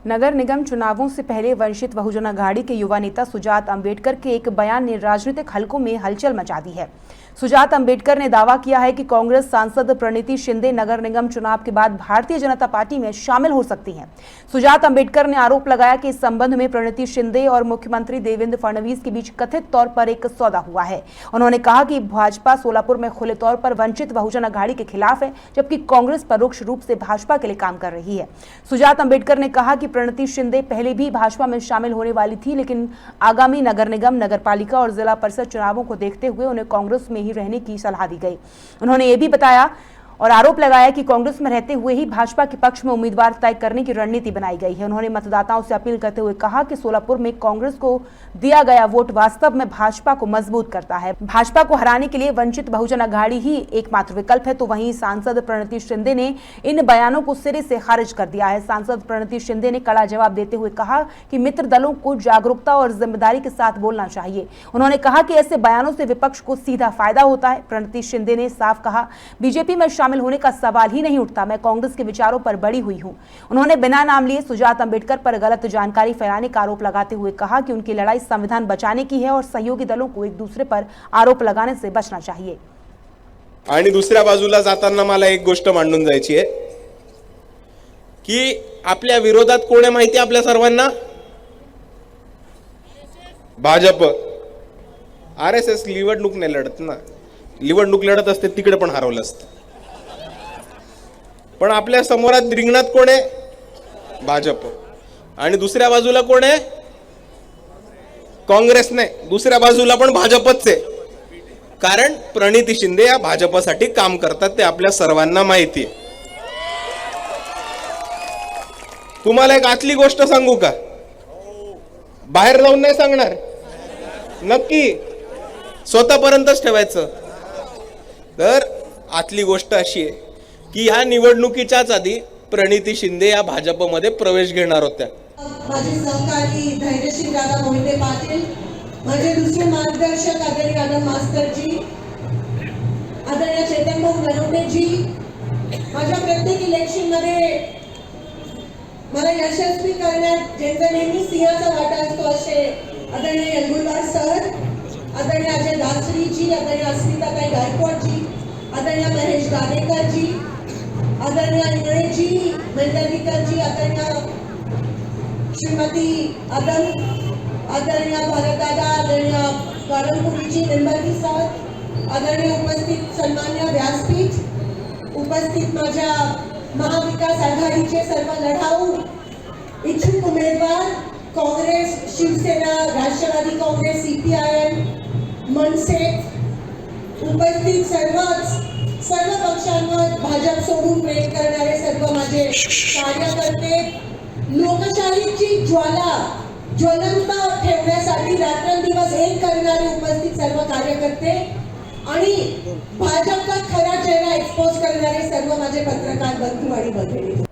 नगर निगम चुनावों से पहले वंचित बहुजन अघाड़ी के युवा नेता सुजात अंबेडकर के एक बयान ने राजनीतिक हलकों में हलचल मचा दी है। सुजात अंबेडकर ने दावा किया है कि कांग्रेस सांसद प्रणीति शिंदे नगर निगम चुनाव के बाद भारतीय जनता पार्टी में शामिल हो सकती हैं। सुजात अंबेडकर ने आरोप लगाया कि इस संबंध में प्रणीति शिंदे और मुख्यमंत्री देवेंद्र फडणवीस के बीच कथित तौर पर एक सौदा हुआ है। उन्होंने कहा कि भाजपा सोलापुर में खुले तौर पर वंचित बहुजन अघाड़ी के खिलाफ है, जबकि कांग्रेस परोक्ष रूप से भाजपा के लिए काम कर रही है। सुजात अंबेडकर ने कहा कि प्रणीति शिंदे पहले भी भाजपा में शामिल होने वाली थी, लेकिन आगामी नगर निगम, नगरपालिका और जिला परिषद चुनावों को देखते हुए उन्हें कांग्रेस में ही रहने की सलाह दी गई। उन्होंने ये भी बताया और आरोप लगाया कि कांग्रेस में रहते हुए ही भाजपा के पक्ष में उम्मीदवार तय करने की रणनीति बनाई गई है। उन्होंने मतदाताओं से अपील करते हुए कहा कि सोलापुर में कांग्रेस को दिया गया वोट वास्तव में भाजपा को मजबूत करता है। भाजपा को हराने के लिए वंचित बहुजन अघाड़ी ही एकमात्र विकल्प है। तो वहीं सांसद प्रणीति शिंदे ने इन बयानों को सिरे से खारिज कर दिया है। सांसद प्रणीति शिंदे ने कड़ा जवाब देते हुए कहा कि मित्र दलों को जागरूकता और जिम्मेदारी के साथ बोलना चाहिए। उन्होंने कहा कि ऐसे बयानों से विपक्ष को सीधा फायदा होता है। प्रणीति शिंदे ने साफ कहा, बीजेपी में शामिल होने का सवाल ही नहीं उठता, मैं कांग्रेस के विचारों पर बड़ी हुई हूं। उन्होंने बिना नाम लिए सुजात अंबेडकर पर गलत जानकारी फैलाने का आरोप लगाते हुए कहा कि उनकी लड़ाई संविधान बचाने की है और सहयोगी दलों को एक दूसरे पर आरोप लगाने से बचना चाहिए। आणि दुसऱ्या बाजूला जाताना मला एक गोष्ट मांडून जायची आहे की आपल्या विरोधात कोण आहे माहिती आपल्या सर्वांना? भाजप। आरएसएस निवडणूक नाही लढत ना, निवडणूक लढत असते तिकडे पण हरवलं असतं, पण आपल्या समोरात रिंगणात कोण आहे? भाजप। आणि दुसऱ्या बाजूला कोण आहे? काँग्रेस नाही, दुसऱ्या बाजूला पण भाजपच आहे। कारण प्रणीति शिंदे या भाजपसाठी काम करतात ते आपल्या सर्वांना माहिती आहे। तुम्हाला एक आतली गोष्ट सांगू का? बाहेर जाऊन नाही सांगणार, नक्की स्वतःपर्यंतच ठेवायचं। तर आतली गोष्ट अशी आहे की या निवडणुकीच्याच आधी प्रणीति शिंदे या भाजपमध्ये प्रवेश घेणार होत्या। माझे सहकारी धैर्यशील दादा मोहिते पाटील, माझे दुसरे मार्गदर्शक आदरणीय आनंद मास्तरजी, आदरणीय चेतन भाऊ नरोटेजी, माझ्या प्रत्येक इलेक्शन मध्ये मला यशस्वी करण्यात ज्यांचा नेहमी सिंहाचा वाटा असतो असे आदरणीय यलगुरदार सर, आदरणीय अजय दासरीजी, आदरणीय अस्मिताताई गायकवाडजी, आदरणीय महेश गाडेकरजी, आदरणीय इंगळेजी, मंडलिकरजी, आदरणीय श्रीमती आदम, आदरणीय भारतदादा, आदरणीय वारणपुरीजी, निंबर्गी सर, आदरणीय उपस्थित सन्मान्य व्यासपीठ, उपस्थित माझ्या महाविकास आघाडीचे सर्व लढाऊ इच्छुक उमेदवार, काँग्रेस, शिवसेना, राष्ट्रवादी काँग्रेस, सीपीआयएम, मनसे, उपस्थित सर्व पक्षांवर भाजप सोडून प्रेम करणारे सर्व माझे कार्यकर्ते, लोकशाहीची ज्वाला ज्वलंत ठेवण्यासाठी रात्रंदिवस एक करणारे उपस्थित सर्व कार्यकर्ते आणि भाजपचा खरा चेहरा एक्सपोज करणारे सर्व माझे पत्रकार बंधू आणि भगिनी,